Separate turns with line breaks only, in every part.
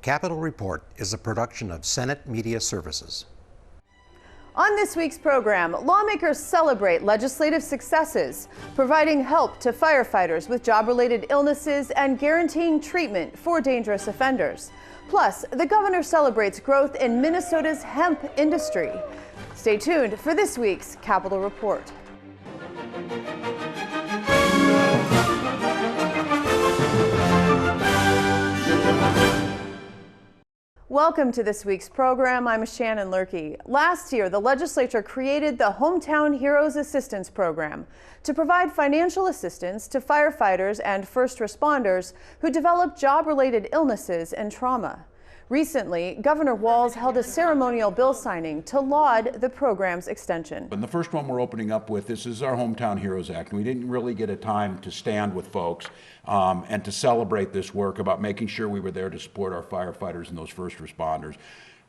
Capitol Report is a production of Senate Media Services.
On this week's program, lawmakers celebrate legislative successes, providing help to firefighters with job-related illnesses and guaranteeing treatment for dangerous offenders. Plus, the governor celebrates growth in Minnesota's hemp industry. Stay tuned for this week's Capitol Report. Welcome to this week's program. I'm Shannon Loehrke. Last year, the legislature created the Hometown Heroes Assistance Program to provide financial assistance to firefighters and first responders who develop job-related illnesses and trauma. Recently, Governor Walz held a ceremonial bill signing to laud the program's extension.
And the first one we're opening up with, this is our Hometown Heroes Act, and we didn't really get a time to stand with folks and to celebrate this work about making sure we were there to support our firefighters and those first responders.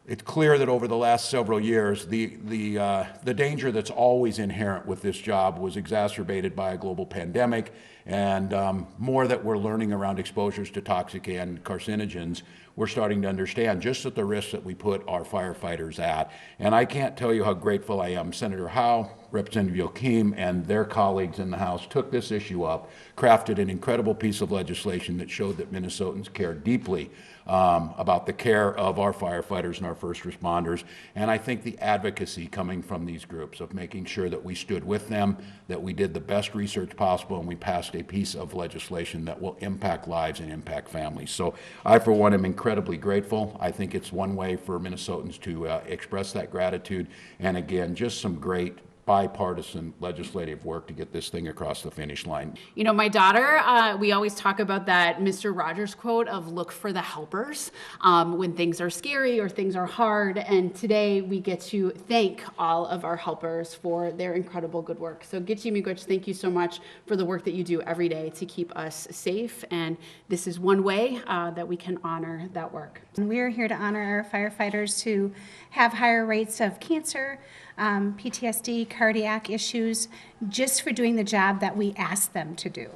It's clear that over the last several years, the danger that's always inherent with this job was exacerbated by a global pandemic, and more that we're learning around exposures to toxic and carcinogens. We're starting to understand just at the risks that we put our firefighters at. And I can't tell you how grateful I am. Senator Howe, Representative Joachim, and their colleagues in the House took this issue up, crafted an incredible piece of legislation that showed that Minnesotans care deeply about the care of our firefighters and our first responders. And I think the advocacy coming from these groups of making sure that we stood with them, that we did the best research possible, and we passed a piece of legislation that will impact lives and impact families. So I, for one, am incredibly grateful. I think it's one way for Minnesotans to express that gratitude. And again, just some great bipartisan legislative work to get this thing across the finish line.
You know, my daughter, we always talk about that Mr. Rogers quote of look for the helpers when things are scary or things are hard. And today we get to thank all of our helpers for their incredible good work. So Gitchi Miigwech, thank you so much for the work that you do every day to keep us safe. And this is one way that we can honor that work.
We're here to honor our firefighters who have higher rates of cancer, PTSD, cardiac issues, just for doing the job that we asked them to do.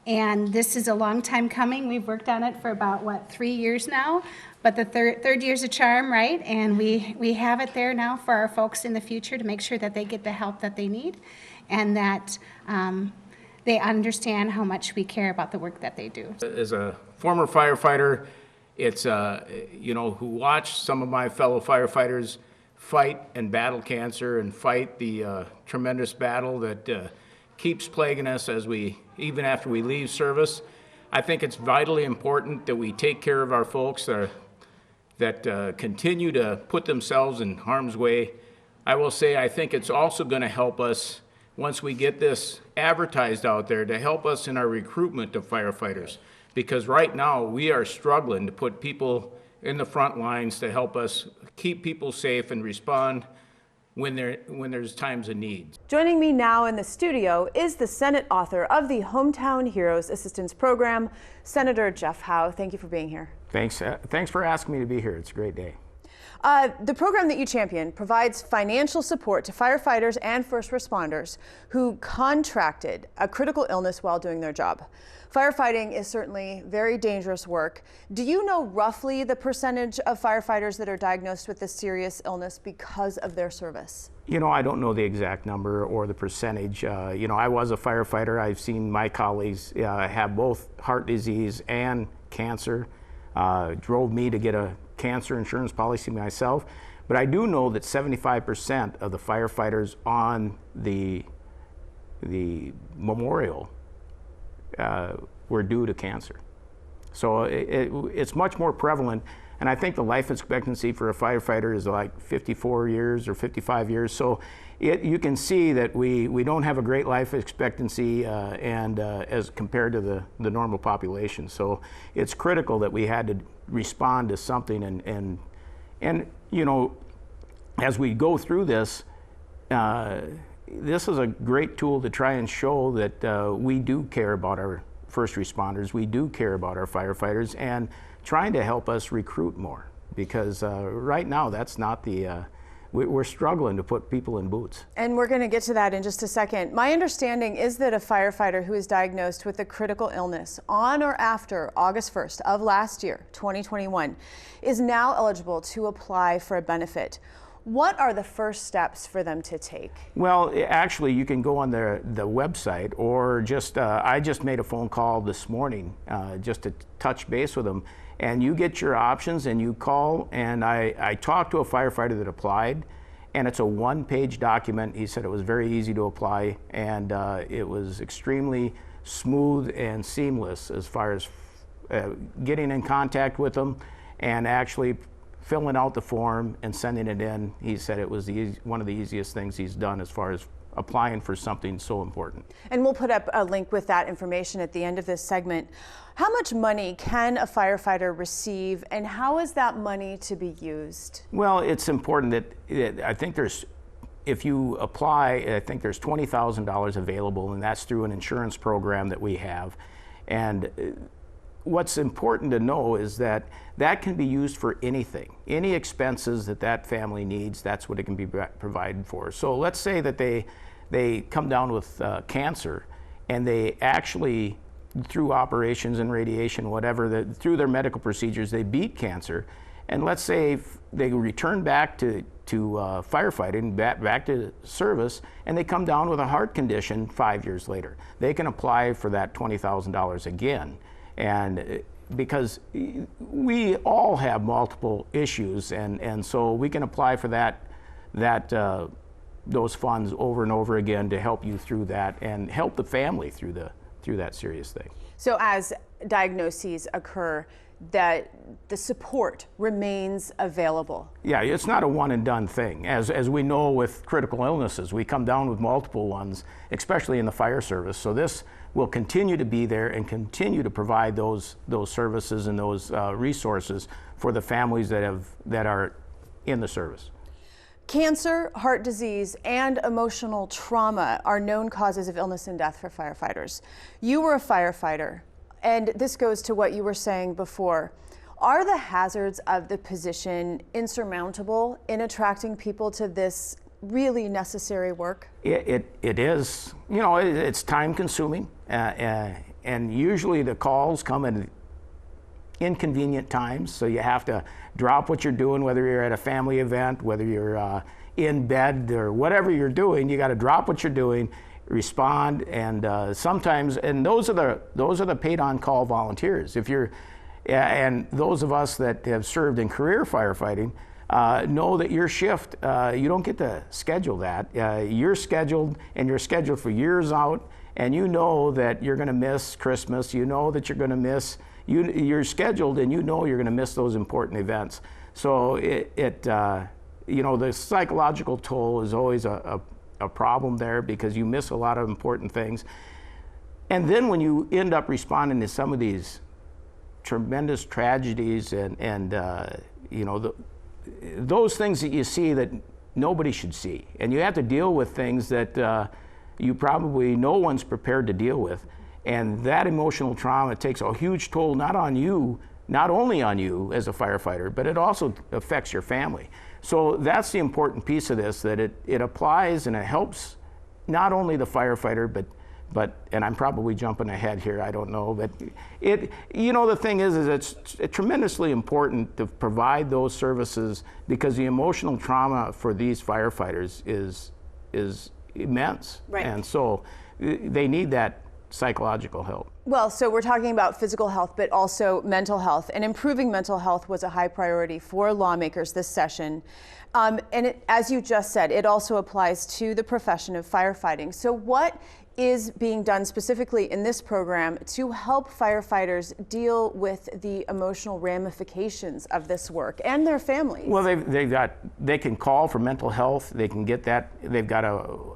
And this is a long time coming. We've worked on it for about, 3 years now? But the third year's a charm, right? And we have it there now for our folks in the future to make sure that they get the help that they need and that they understand how much we care about the work that they do.
As a former firefighter, it's, who watched some of my fellow firefighters fight and battle cancer and fight the tremendous battle that keeps plaguing us even after we leave service. I think it's vitally important that we take care of our folks that continue to put themselves in harm's way. I will say I think it's also going to help us once we get this advertised out there to help us in our recruitment of firefighters, because right now we are struggling to put people in the front lines to help us keep people safe and respond when there's times of need.
Joining me now in the studio is the Senate author of the Hometown Heroes Assistance Program, Senator Jeff Howe. Thank you for being here.
Thanks for asking me to be here. It's a great day.
The program that you champion provides financial support to firefighters and first responders who contracted a critical illness while doing their job. Firefighting is certainly very dangerous work. Do you know roughly the percentage of firefighters that are diagnosed with this serious illness because of their service?
I don't know the exact number or the percentage. I was a firefighter. I've seen my colleagues have both heart disease and cancer. Drove me to get a cancer insurance policy myself. But I do know that 75% of the firefighters on the memorial were due to cancer. So it's much more prevalent, and I think the life expectancy for a firefighter is like 54 years or 55 years. So you can see that we don't have a great life expectancy as compared to the normal population. So it's critical that we had to respond to something, and as we go through this, this is a great tool to try and show that we do care about our first responders, we do care about our firefighters, and trying to help us recruit more, because right now that's not the we're struggling to put people in boots.
And we're going to get to that in just a second. My understanding is that a firefighter who is diagnosed with a critical illness on or after August 1st of last year, 2021, is now eligible to apply for a benefit. What are the first steps for them to take?
Well, actually, you can go on the website, or just, I just made a phone call this morning just to touch base with them. And you get your options and you call, and I talked to a firefighter that applied, and it's a one-page document. He said it was very easy to apply, and it was extremely smooth and seamless as far as getting in contact with them and actually filling out the form and sending it in. He said it was one of the easiest things he's done as far as applying for something so important.
And we'll put up a link with that information at the end of this segment. How much money can a firefighter receive, and how is that money to be used?
Well, it's important that I think if you apply, I think there's $20,000 available, and that's through an insurance program that we have. And what's important to know is that that can be used for anything. Any expenses that family needs, that's what it can be provided for. So let's say that they come down with cancer, and they actually, through operations and radiation, whatever, through their medical procedures, they beat cancer. And let's say they return back to firefighting, back to service, and they come down with a heart condition 5 years later. They can apply for that $20,000 again. And because we all have multiple issues, and so we can apply for those funds over and over again to help you through that and help the family through that serious thing.
So as diagnoses occur, that the support remains available.
Yeah, it's not a one and done thing. As we know with critical illnesses, we come down with multiple ones, especially in the fire service. So this will continue to be there and continue to provide those services and those resources for the families that are in the service.
Cancer, heart disease, and emotional trauma are known causes of illness and death for firefighters. You were a firefighter, and this goes to what you were saying before. Are the hazards of the position insurmountable in attracting people to this really necessary work?
It is. You know, it's time consuming, and usually the calls come at inconvenient times, so you have to drop what you're doing, whether you're at a family event, whether you're in bed or whatever you're doing. You got to drop what you're doing, respond, and sometimes, and those are the paid on-call volunteers. If you're, and those of us that have served in career firefighting know that your shift, you don't get to schedule that. You're scheduled, and you're scheduled for years out, and you know that you're going to miss Christmas. You know that you're going to miss. You're scheduled, and you know you're going to miss those important events. So you know, the psychological toll is always a problem there, because you miss a lot of important things. And then when you end up responding to some of these tremendous tragedies and you know, those things that you see that nobody should see, and you have to deal with things that you probably no one's prepared to deal with. And that emotional trauma takes a huge toll, not only on you as a firefighter, but it also affects your family. So that's the important piece of this, that it applies and it helps not only the firefighter, but and I'm probably jumping ahead here, I don't know, but you know, the thing is it's tremendously important to provide those services, because the emotional trauma for these firefighters is immense.
Right.
And so they need that psychological help.
Well, so we're talking about physical health, but also mental health, and improving mental health was a high priority for lawmakers this session. And as you just said, it also applies to the profession of firefighting. So what is being done specifically in this program to help firefighters deal with the emotional ramifications of this work and their families?
Well, they can call for mental health. They can get that. They've got a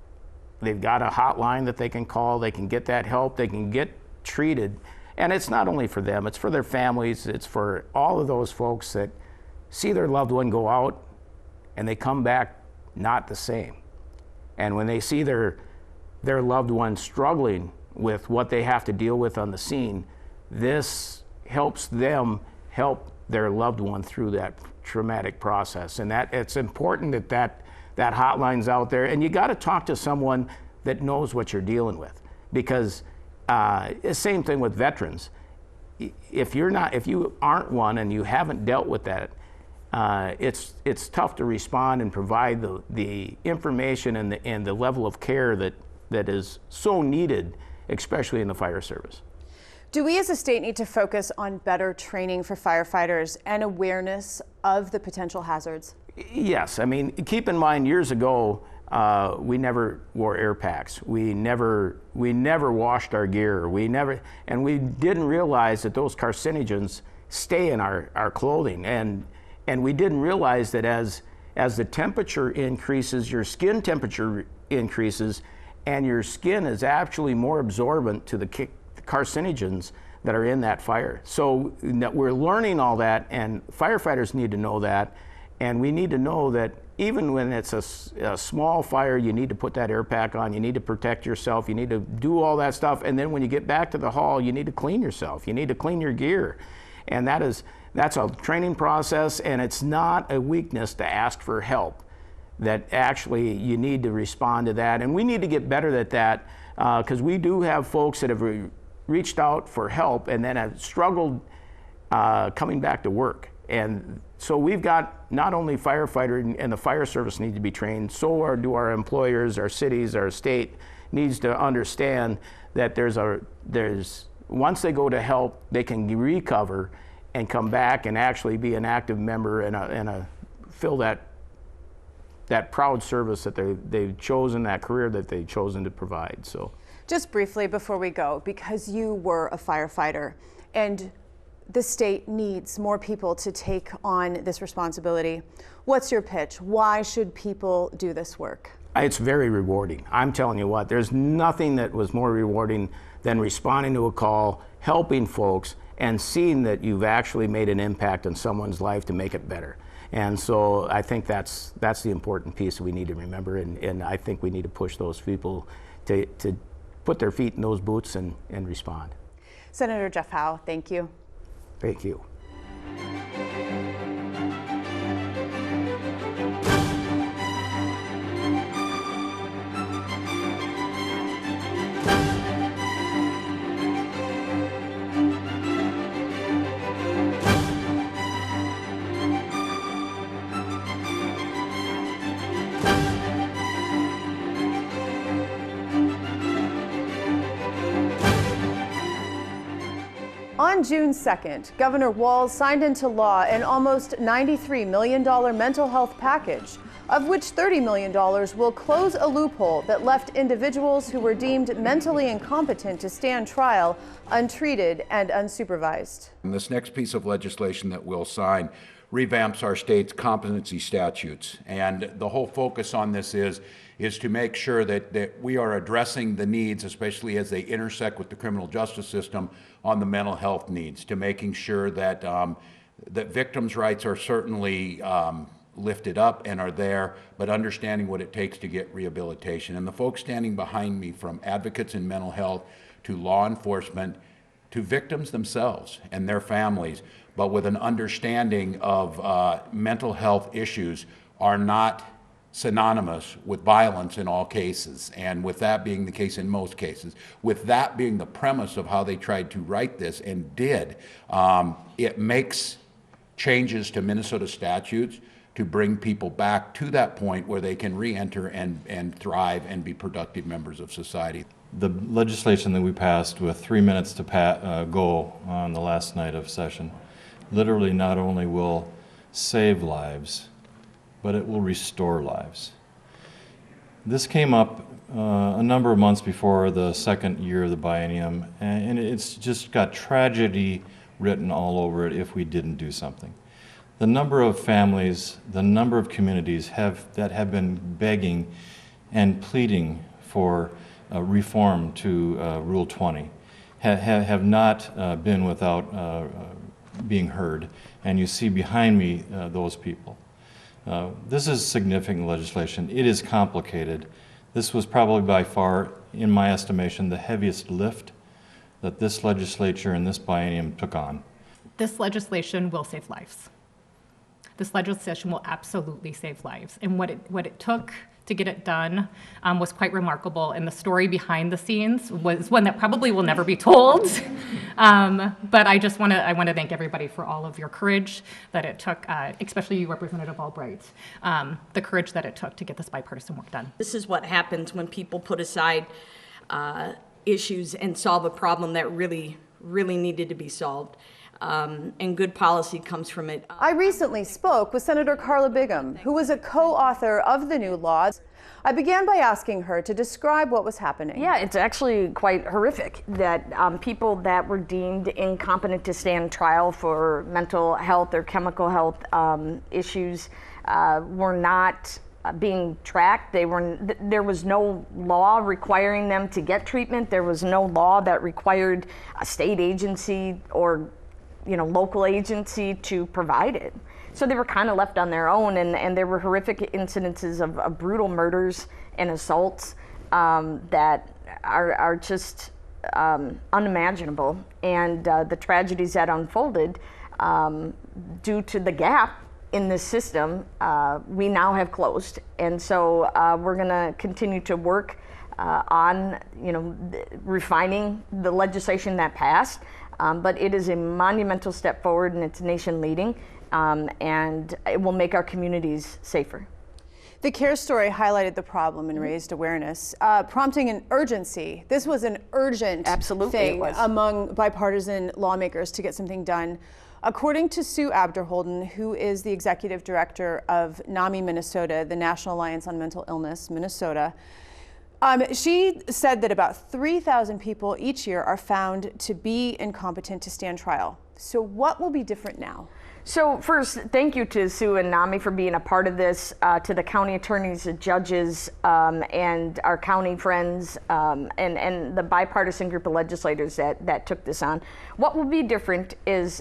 hotline that they can call. They can get that help. They can get treated. And it's not only for them, it's for their families. It's for all of those folks that see their loved one go out and they come back not the same. And when they see their loved one struggling with what they have to deal with on the scene, this helps them help their loved one through that traumatic process. And that it's important that hotline's out there, and you got to talk to someone that knows what you're dealing with, because same thing with veterans. If you aren't one and you haven't dealt with that, it's tough to respond and provide the information and the level of care that is so needed, especially in the fire service.
Do we as a state need to focus on better training for firefighters and awareness of the potential hazards?
Yes. I mean, keep in mind, years ago, we never wore air packs. We never washed our gear. And we didn't realize that those carcinogens stay in our clothing. And we didn't realize that as the temperature increases, your skin temperature increases, and your skin is actually more absorbent to the carcinogens that are in that fire. So we're learning all that, and firefighters need to know that, and we need to know that even when it's a small fire, you need to put that air pack on, you need to protect yourself, you need to do all that stuff, and then when you get back to the hall, you need to clean yourself, you need to clean your gear. And that's a training process, and it's not a weakness to ask for help. That actually you need to respond to that, and we need to get better at that, because we do have folks that have reached out for help and then have struggled coming back to work. And so we've got not only firefighter and the fire service need to be trained, so do our employers, our cities, our state needs to understand that there's once they go to help, they can recover and come back and actually be an active member and fill that proud service that they've chosen, that career that they've chosen to provide. So,
just briefly before we go, because you were a firefighter and the state needs more people to take on this responsibility, what's your pitch? Why should people do this work?
It's very rewarding. I'm telling you what, there's nothing that was more rewarding than responding to a call, helping folks, and seeing that you've actually made an impact on someone's life to make it better. And so I think that's the important piece we need to remember, and I think we need to push those people to put their feet in those boots and respond.
Senator Jeff Howe, thank you.
Thank you.
On June 2nd, Governor Walz signed into law an almost $93 million mental health package, of which $30 million will close a loophole that left individuals who were deemed mentally incompetent to stand trial untreated and unsupervised.
And this next piece of legislation that we'll sign revamps our state's competency statutes. And the whole focus on this is to make sure that we are addressing the needs, especially as they intersect with the criminal justice system, on the mental health needs, to making sure that that victims' rights are certainly lifted up and are there, but understanding what it takes to get rehabilitation. And the folks standing behind me, from advocates in mental health to law enforcement to victims themselves and their families, but with an understanding of mental health issues, are not synonymous with violence in all cases, and with that being the case in most cases, with that being the premise of how they tried to write this and did, it makes changes to Minnesota statutes to bring people back to that point where they can re-enter and thrive and be productive members of society.
The legislation that we passed with 3 minutes to go on the last night of session literally not only will save lives, but it will restore lives. This came up a number of months before the second year of the biennium, and it's just got tragedy written all over it if we didn't do something. The number of families, the number of communities that have been begging and pleading for reform to Rule 20 have not been without being heard, and you see behind me those people. This is significant legislation. It is complicated. This was probably by far, in my estimation, the heaviest lift that this legislature and this biennium took on.
This legislation will save lives. This legislation will absolutely save lives. And what it took to get it done was quite remarkable. And the story behind the scenes was one that probably will never be told. But I want to thank everybody for all of your courage that it took, especially you, Representative Albright, the courage that it took to get this bipartisan work done.
This is what happens when people put aside issues and solve a problem that really, really needed to be solved. And good policy comes from it.
I recently spoke with Senator Karla Bigham, who was a co-author of the new laws. I began by asking her to describe what was happening.
Yeah, it's actually quite horrific that people that were deemed incompetent to stand trial for mental health or chemical health issues were not being tracked. There was no law requiring them to get treatment. There was no law that required a state agency or local agency to provide it. So they were kind of left on their own, and there were horrific incidences of brutal murders and assaults that are just unimaginable. And the tragedies that unfolded due to the gap in this system, we now have closed. And so we're gonna continue to work on refining the legislation that passed. But it is a monumental step forward, and it's nation leading, and it will make our communities safer.
The CARE story highlighted the problem and raised awareness, prompting an urgency. This was an urgent thing among bipartisan lawmakers to get something done. According to Sue Abderholden, who is the executive director of NAMI Minnesota, the National Alliance on Mental Illness Minnesota, she said that about 3,000 people each year are found to be incompetent to stand trial. So what will be different now?
So first, thank you to Sue and NAMI for being a part of this, to the county attorneys, the judges, and our county friends, and the bipartisan group of legislators that took this on. What will be different is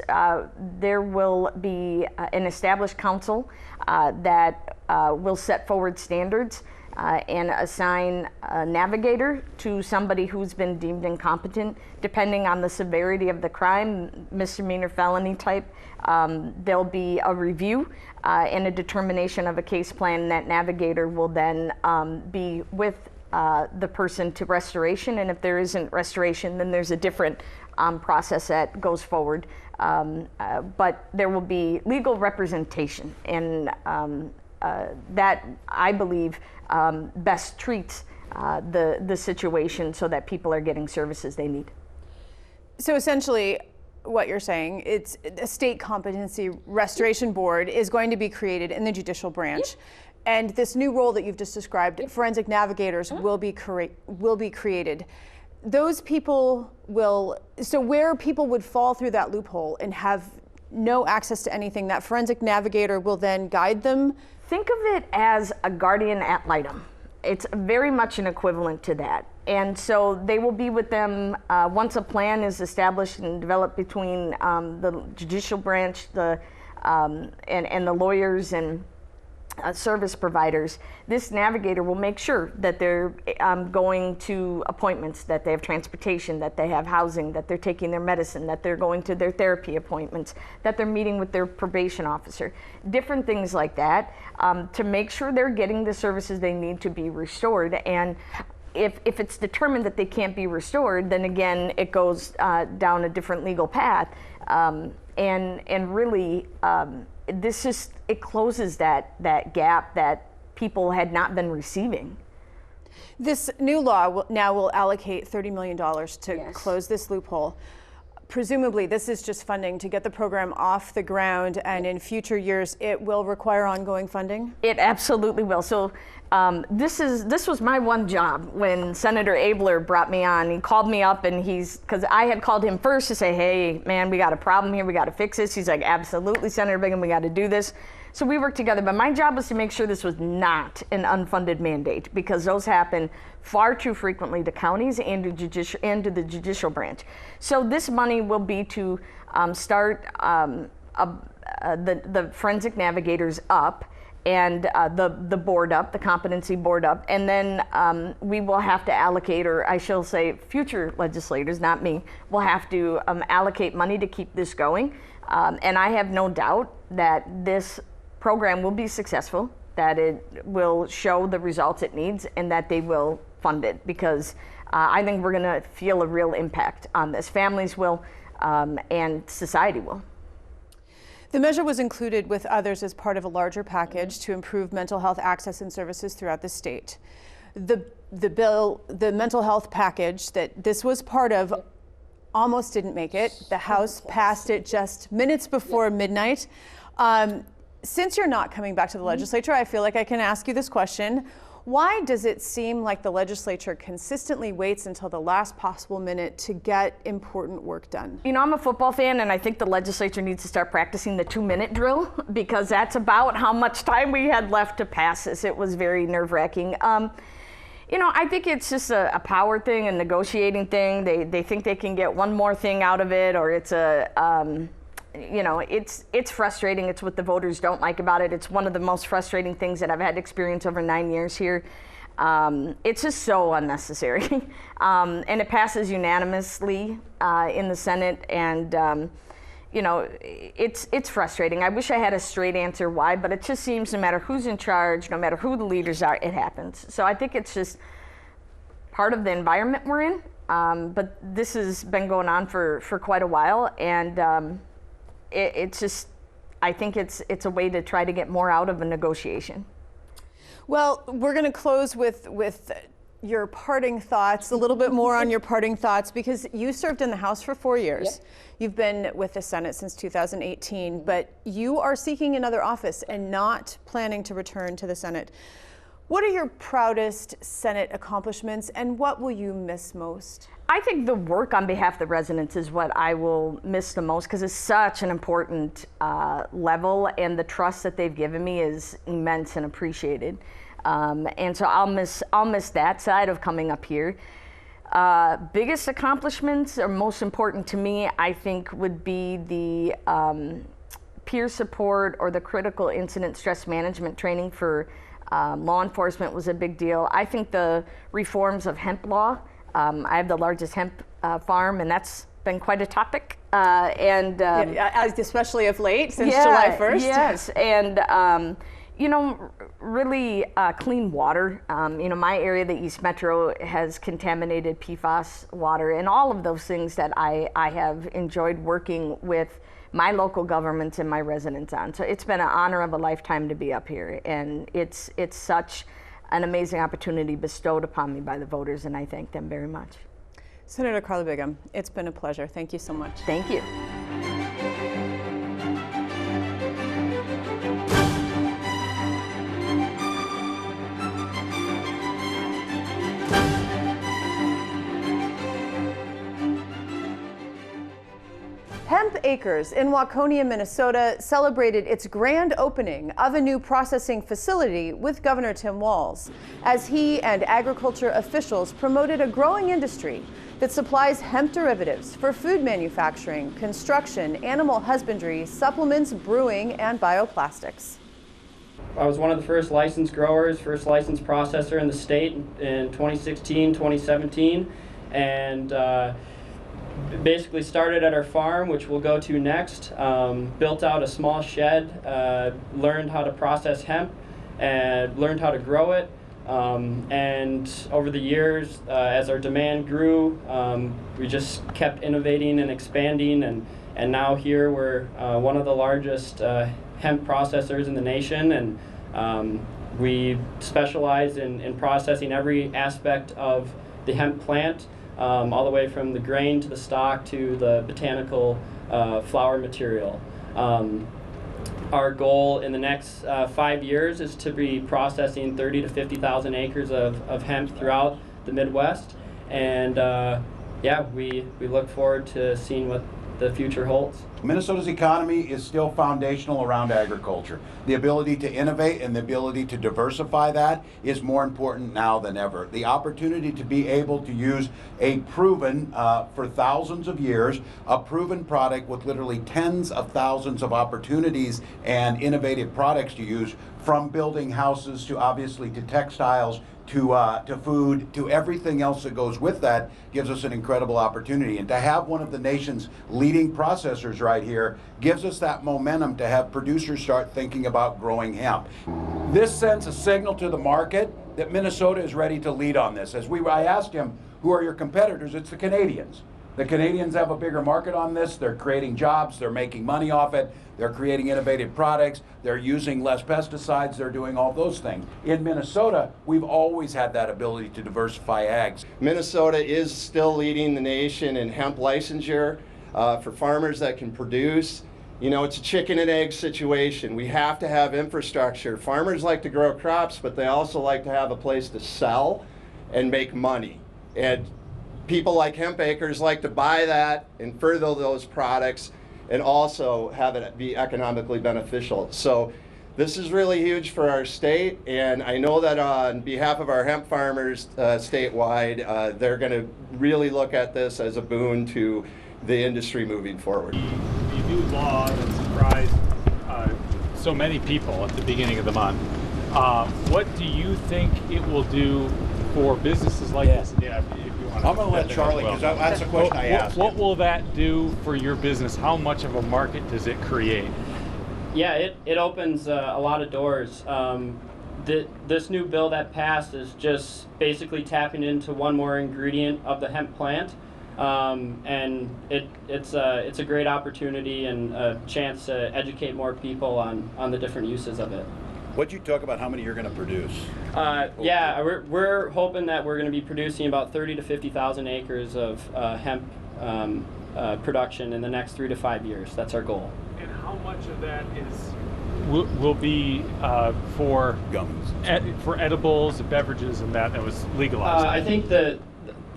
there will be an established council that will set forward standards and assign a navigator to somebody who's been deemed incompetent, depending on the severity of the crime, misdemeanor, felony type. There'll be a review and a determination of a case plan. That navigator will then be with the person to restoration, and if there isn't restoration, then there's a different process that goes forward. But there will be legal representation, and that, I believe, best treats the situation so that people are getting services they need.
So essentially, what you're saying, it's a state competency restoration board is going to be created in the judicial branch. And this new role that you've just described, forensic navigators, will be created. Those people will, so where people would fall through that loophole and have no access to anything, that forensic navigator will then guide them.
Think of it as a guardian ad litem. It's very much an equivalent to that. And so they will be with them once a plan is established and developed between the judicial branch, and the lawyers and service providers. This navigator will make sure that they're going to appointments, that they have transportation, that they have housing, that they're taking their medicine, that they're going to their therapy appointments, that they're meeting with their probation officer, different things like that, to make sure they're getting the services they need to be restored. And if it's determined that they can't be restored, then again, it goes down a different legal path. And really, it closes that gap that people had not been receiving.
This new law will allocate $30 million to close this loophole. Presumably, this is just funding to get the program off the ground, and in future years, it will require ongoing funding?
It absolutely will. So this was my one job when Senator Abler brought me on. He called me up, and because I had called him first to say, hey, man, we got a problem here, we got to fix this. He's like, absolutely, Senator Bigham, we got to do this. So we worked together, but my job was to make sure this was not an unfunded mandate, because those happen far too frequently to counties and to the judicial branch. So this money will be to start the forensic navigators up, and the board up, the competency board up, and then we will have to allocate, or I shall say future legislators, not me, will have to allocate money to keep this going. And I have no doubt that this program will be successful, that it will show the results it needs, and that they will fund it, because I think we're going to feel a real impact on this. Families will, and society will.
The measure was included with others as part of a larger package to improve mental health access and services throughout the state. The mental health package that this was part of almost didn't make it. The House passed it just minutes before midnight. Since you're not coming back to the legislature, I feel like I can ask you this question. Why does it seem like the legislature consistently waits until the last possible minute to get important work done?
You know, I'm a football fan, and I think the legislature needs to start practicing the 2-minute drill, because that's about how much time we had left to pass this. It was very nerve-wracking. You know, I think it's just a power thing, a negotiating thing. They think they can get one more thing out of it, or it's you know, it's frustrating. It's what the voters don't like about it. It's one of the most frustrating things that I've had experience over 9 years here. It's just so unnecessary. And it passes unanimously in the Senate, and you know, it's frustrating. I wish I had a straight answer why, but it just seems no matter who's in charge, no matter who the leaders are, it happens. So I think it's just part of the environment we're in. But this has been going on for quite a while, and it's just, I think it's a way to try to get more out of a negotiation.
Well, we're going to close with your parting thoughts, a little bit more on your parting thoughts, because you served in the House for 4 years. Yep. You've been with the Senate since 2018, but you are seeking another office and not planning to return to the Senate. What are your proudest Senate accomplishments, and what will you miss most?
I think the work on behalf of the residents is what I will miss the most, because it's such an important level, and the trust that they've given me is immense and appreciated. And so I'll miss that side of coming up here. Biggest accomplishments, or most important to me, I think would be the peer support or the critical incident stress management training for law enforcement was a big deal. I think the reforms of hemp law. I have the largest hemp farm, and that's been quite a topic.
Especially of late, since July 1st.
Yes, and you know, really clean water. You know, my area, the East Metro, has contaminated PFAS water, and all of those things that I have enjoyed working with my local governments and my residents on. So it's been an honor of a lifetime to be up here, and it's such an amazing opportunity bestowed upon me by the voters, and I thank them very much.
Senator Karla Bigham, it's been a pleasure. Thank you so much.
Thank you.
Hemp Acres in Waconia, Minnesota celebrated its grand opening of a new processing facility with Governor Tim Walz, as he and agriculture officials promoted a growing industry that supplies hemp derivatives for food manufacturing, construction, animal husbandry, supplements, brewing, and bioplastics.
I was one of the first licensed growers, first licensed processor in the state in 2016, 2017, and basically started at our farm, which we'll go to next, built out a small shed, learned how to process hemp, and learned how to grow it. And over the years, as our demand grew, we just kept innovating and expanding, and now here we're one of the largest hemp processors in the nation, and we specialize in processing every aspect of the hemp plant, all the way from the grain to the stalk to the botanical flower material. Our goal in the next 5 years is to be processing 30 to 50,000 acres of hemp throughout the Midwest, and yeah, we look forward to seeing what the future holds.
Minnesota's economy is still foundational around agriculture. The ability to innovate and the ability to diversify that is more important now than ever. The opportunity to be able to use a proven, for thousands of years, a proven product with literally tens of thousands of opportunities and innovative products to use, from building houses to obviously to textiles to food, to everything else that goes with that, gives us an incredible opportunity. And to have one of the nation's leading processors right here gives us that momentum to have producers start thinking about growing hemp. This sends a signal to the market that Minnesota is ready to lead on this. I asked him, who are your competitors? It's the Canadians. The Canadians have a bigger market on this. They're creating jobs. They're making money off it. They're creating innovative products. They're using less pesticides. They're doing all those things. In Minnesota, we've always had that ability to diversify ags.
Minnesota is still leading the nation in hemp licensure for farmers that can produce. You know, it's a chicken and egg situation. We have to have infrastructure. Farmers like to grow crops, but they also like to have a place to sell and make money. And people like Hemp Acres like to buy that and further those products and also have it be economically beneficial. So this is really huge for our state, and I know that on behalf of our hemp farmers statewide, they're going to really look at this as a boon to the industry moving forward.
The new law that surprised so many people at the beginning of the month, what do you think it will do for businesses like this? Yeah, if you want to.
I'm going to let Charlie, because that's a question I asked.
What will that do for your business? How much of a market does it create?
Yeah, it opens a lot of doors. This new bill that passed is just basically tapping into one more ingredient of the hemp plant, and it's a great opportunity and a chance to educate more people on the different uses of it.
What'd you talk about how many you're going to produce?
Yeah, we're hoping that we're going to be producing about 30 to 50,000 acres of hemp production in the next 3 to 5 years. That's our goal.
And how much of that will be for
gummies,
for edibles, beverages, and that was legalized?
I think the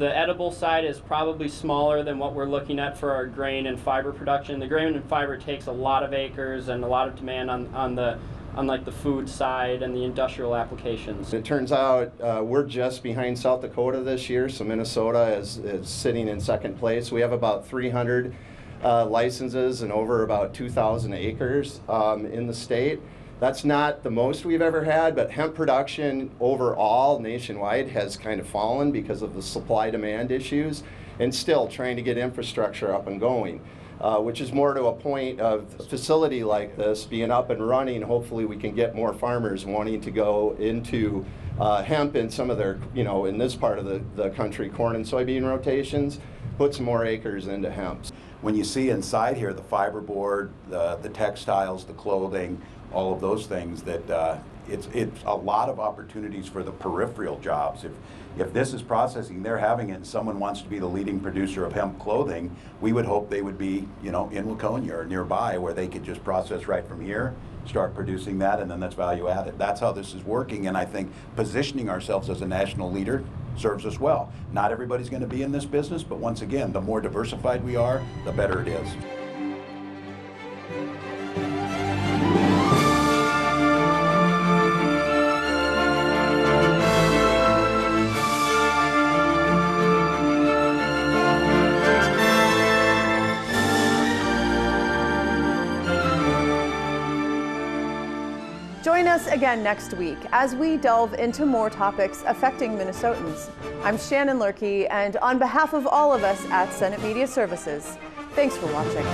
edible side is probably smaller than what we're looking at for our grain and fiber production. The grain and fiber takes a lot of acres and a lot of demand on like the food side and the industrial applications.
It turns out we're just behind South Dakota this year, so Minnesota is sitting in second place. We have about 300 licenses and over about 2,000 acres in the state. That's not the most we've ever had, but hemp production overall nationwide has kind of fallen because of the supply-demand issues, and still trying to get infrastructure up and going. Which is more to a point of a facility like this being up and running. Hopefully we can get more farmers wanting to go into hemp in some of their, in this part of the country, corn and soybean rotations, put some more acres into hemp.
When you see inside here the fiberboard, the textiles, the clothing, all of those things, that it's a lot of opportunities for the peripheral jobs. If this is processing, they're having it, and someone wants to be the leading producer of hemp clothing, we would hope they would be, in Waconia or nearby, where they could just process right from here, start producing that, and then that's value added. That's how this is working, and I think positioning ourselves as a national leader serves us well. Not everybody's going to be in this business, but once again, the more diversified we are, the better it is.
Join us again next week as we delve into more topics affecting Minnesotans. I'm Shannon Loehrke, and on behalf of all of us at Senate Media Services, thanks for watching.